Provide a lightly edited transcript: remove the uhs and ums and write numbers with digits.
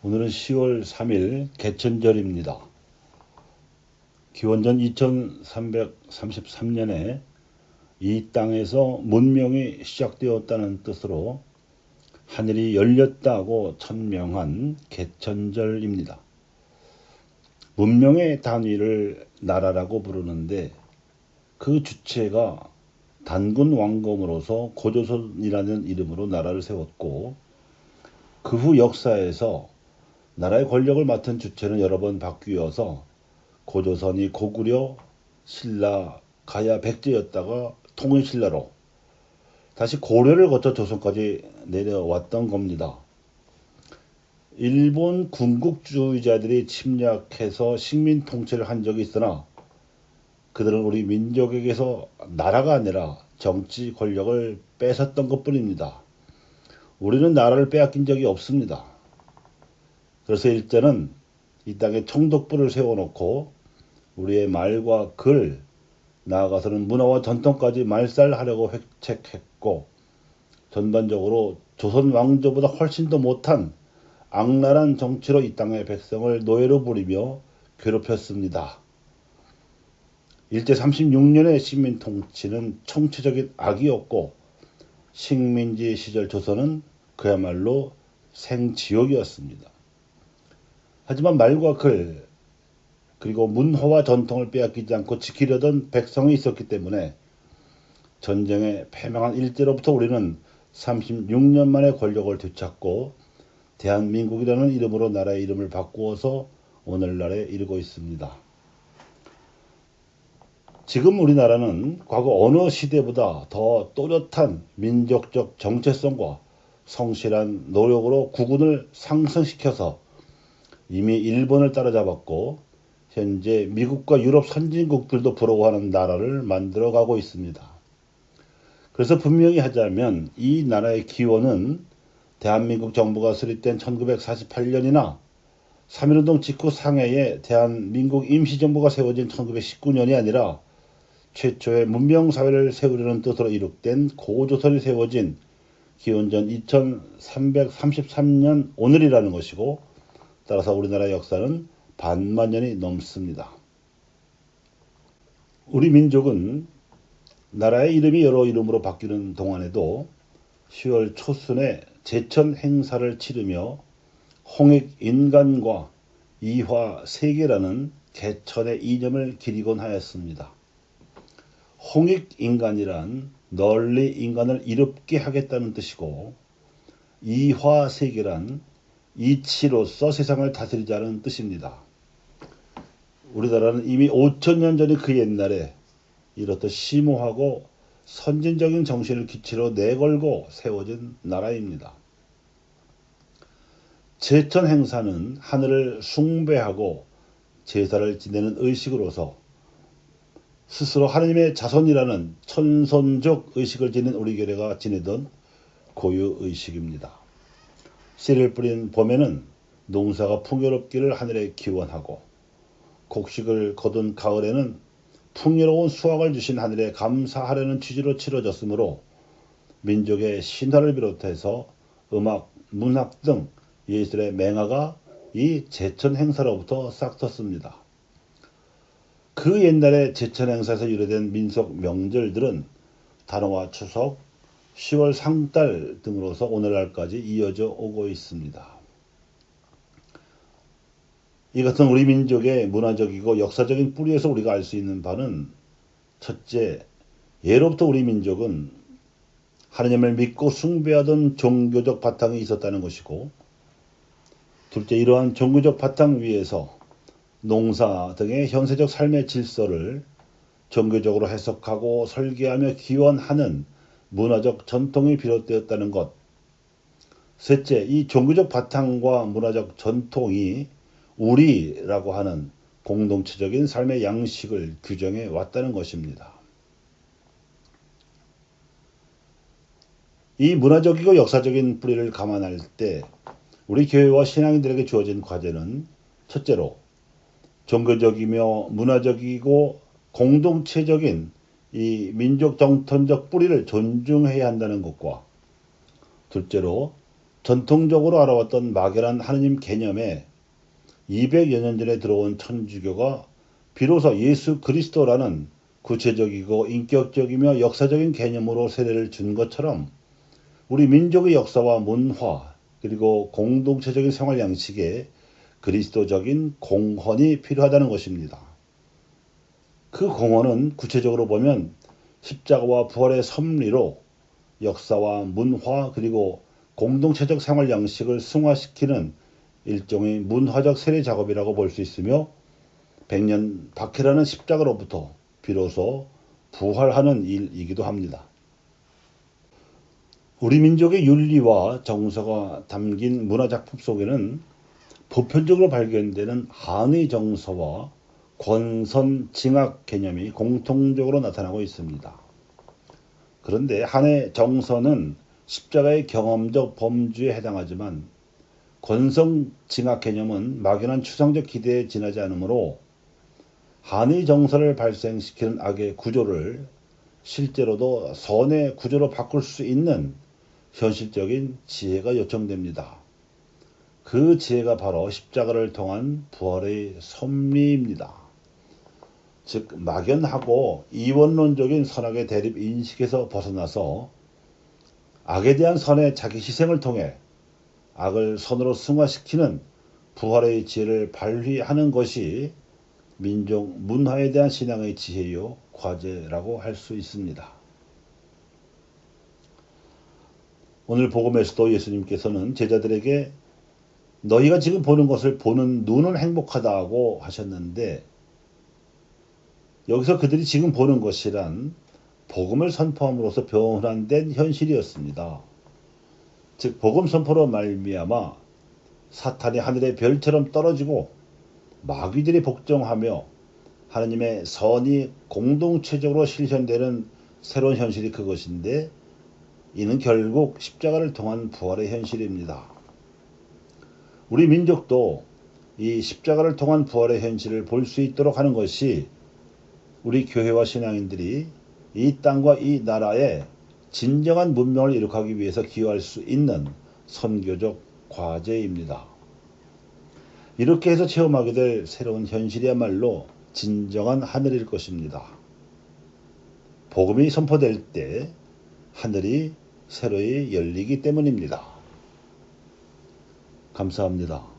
오늘은 10월 3일 개천절입니다. 기원전 2333년에 이 땅에서 문명이 시작되었다는 뜻으로 하늘이 열렸다고 천명한 개천절입니다. 문명의 단위를 나라라고 부르는데 그 주체가 단군 왕검으로서 고조선이라는 이름으로 나라를 세웠고, 그 후 역사에서 나라의 권력을 맡은 주체는 여러 번 바뀌어서 고조선이 고구려, 신라, 가야, 백제였다가 통일신라로 다시 고려를 거쳐 조선까지 내려왔던 겁니다. 일본 군국주의자들이 침략해서 식민 통치를 한 적이 있으나 그들은 우리 민족에게서 나라가 아니라 정치 권력을 뺏었던 것뿐입니다. 우리는 나라를 빼앗긴 적이 없습니다. 그래서 일제는 이 땅에 총독부를 세워놓고 우리의 말과 글, 나아가서는 문화와 전통까지 말살하려고 획책했고, 전반적으로 조선 왕조보다 훨씬 더 못한 악랄한 정치로 이 땅의 백성을 노예로 부리며 괴롭혔습니다. 일제 36년의 식민 통치는 총체적인 악이었고, 식민지 시절 조선은 그야말로 생지옥이었습니다. 하지만 말과 글, 그리고 문화와 전통을 빼앗기지 않고 지키려던 백성이 있었기 때문에 전쟁에 패망한 일제로부터 우리는 36년 만에 권력을 되찾고 대한민국이라는 이름으로 나라의 이름을 바꾸어서 오늘날에 이르고 있습니다. 지금 우리나라는 과거 어느 시대보다 더 또렷한 민족적 정체성과 성실한 노력으로 국운을 상승시켜서 이미 일본을 따라잡았고, 현재 미국과 유럽 선진국들도 부러워하는 나라를 만들어가고 있습니다. 그래서 분명히 하자면 이 나라의 기원은 대한민국 정부가 수립된 1948년이나 3.1운동 직후 상해에 대한민국 임시정부가 세워진 1919년이 아니라 최초의 문명사회를 세우려는 뜻으로 이룩된 고조선이 세워진 기원전 2333년 오늘이라는 것이고, 따라서 우리나라 역사는 반만년이 넘습니다. 우리 민족은 나라의 이름이 여러 이름으로 바뀌는 동안에도 10월 초순에 제천 행사를 치르며 홍익인간과 이화세계라는 개천의 이념을 기리곤 하였습니다. 홍익인간이란 널리 인간을 이롭게 하겠다는 뜻이고, 이화세계란 이치로서 세상을 다스리자는 뜻입니다. 우리나라는 이미 5천년 전의 그 옛날에 이렇듯 심오하고 선진적인 정신을 기치로 내걸고 세워진 나라입니다. 제천 행사는 하늘을 숭배하고 제사를 지내는 의식으로서 스스로 하느님의 자손이라는 천손적 의식을 지닌 우리 교회가 지내던 고유 의식입니다. 씨를 뿌린 봄에는 농사가 풍요롭기를 하늘에 기원하고, 곡식을 거둔 가을에는 풍요로운 수확을 주신 하늘에 감사하려는 취지로 치러졌으므로 민족의 신화를 비롯해서 음악, 문학 등 예술의 맹화가 이 제천 행사로부터 싹 텄습니다. 그 옛날에 제천 행사에서 유래된 민속 명절들은 단오와 추석, 10월 상달 등으로서 오늘날까지 이어져 오고 있습니다. 이 같은 우리 민족의 문화적이고 역사적인 뿌리에서 우리가 알 수 있는 바는, 첫째, 예로부터 우리 민족은 하느님을 믿고 숭배하던 종교적 바탕이 있었다는 것이고, 둘째, 이러한 종교적 바탕 위에서 농사 등의 현세적 삶의 질서를 종교적으로 해석하고 설계하며 기원하는 문화적 전통이 비롯되었다는 것. 셋째, 이 종교적 바탕과 문화적 전통이 우리라고 하는 공동체적인 삶의 양식을 규정해 왔다는 것입니다. 이 문화적이고 역사적인 뿌리를 감안할 때 우리 교회와 신앙인들에게 주어진 과제는, 첫째로 종교적이며 문화적이고 공동체적인 이 민족 정통적 뿌리를 존중해야 한다는 것과, 둘째로 전통적으로 알아왔던 막연한 하느님 개념에 200여 년 전에 들어온 천주교가 비로소 예수 그리스도라는 구체적이고 인격적이며 역사적인 개념으로 세례를 준 것처럼 우리 민족의 역사와 문화 그리고 공동체적인 생활 양식에 그리스도적인 공헌이 필요하다는 것입니다. 그 공헌은 구체적으로 보면 십자가와 부활의 섭리로 역사와 문화 그리고 공동체적 생활 양식을 승화시키는 일종의 문화적 세례 작업이라고 볼 수 있으며 백년 박해라는 십자가로부터 비로소 부활하는 일이기도 합니다. 우리 민족의 윤리와 정서가 담긴 문화작품 속에는 보편적으로 발견되는 한의 정서와 권선징악 개념이 공통적으로 나타나고 있습니다. 그런데 한의 정서는 십자가의 경험적 범주에 해당하지만 권선징악 개념은 막연한 추상적 기대에 지나지 않으므로 한의 정서를 발생시키는 악의 구조를 실제로도 선의 구조로 바꿀 수 있는 현실적인 지혜가 요청됩니다. 그 지혜가 바로 십자가를 통한 부활의 섭리입니다. 즉 막연하고 이원론적인 선악의 대립 인식에서 벗어나서 악에 대한 선의 자기 희생을 통해 악을 선으로 승화시키는 부활의 지혜를 발휘하는 것이 민족 문화에 대한 신앙의 지혜요 과제라고 할 수 있습니다. 오늘 복음에서도 예수님께서는 제자들에게 너희가 지금 보는 것을 보는 눈은 행복하다고 하셨는데 여기서 그들이 지금 보는 것이란 복음을 선포함으로써 변환된 현실이었습니다. 즉 복음 선포로 말미암아 사탄이 하늘의 별처럼 떨어지고 마귀들이 복종하며 하느님의 선이 공동체적으로 실현되는 새로운 현실이 그것인데 이는 결국 십자가를 통한 부활의 현실입니다. 우리 민족도 이 십자가를 통한 부활의 현실을 볼 수 있도록 하는 것이 우리 교회와 신앙인들이 이 땅과 이 나라에 진정한 문명을 이룩하기 위해서 기여할 수 있는 선교적 과제입니다. 이렇게 해서 체험하게 될 새로운 현실이야말로 진정한 하늘일 것입니다. 복음이 선포될 때 하늘이 새로이 열리기 때문입니다. 감사합니다.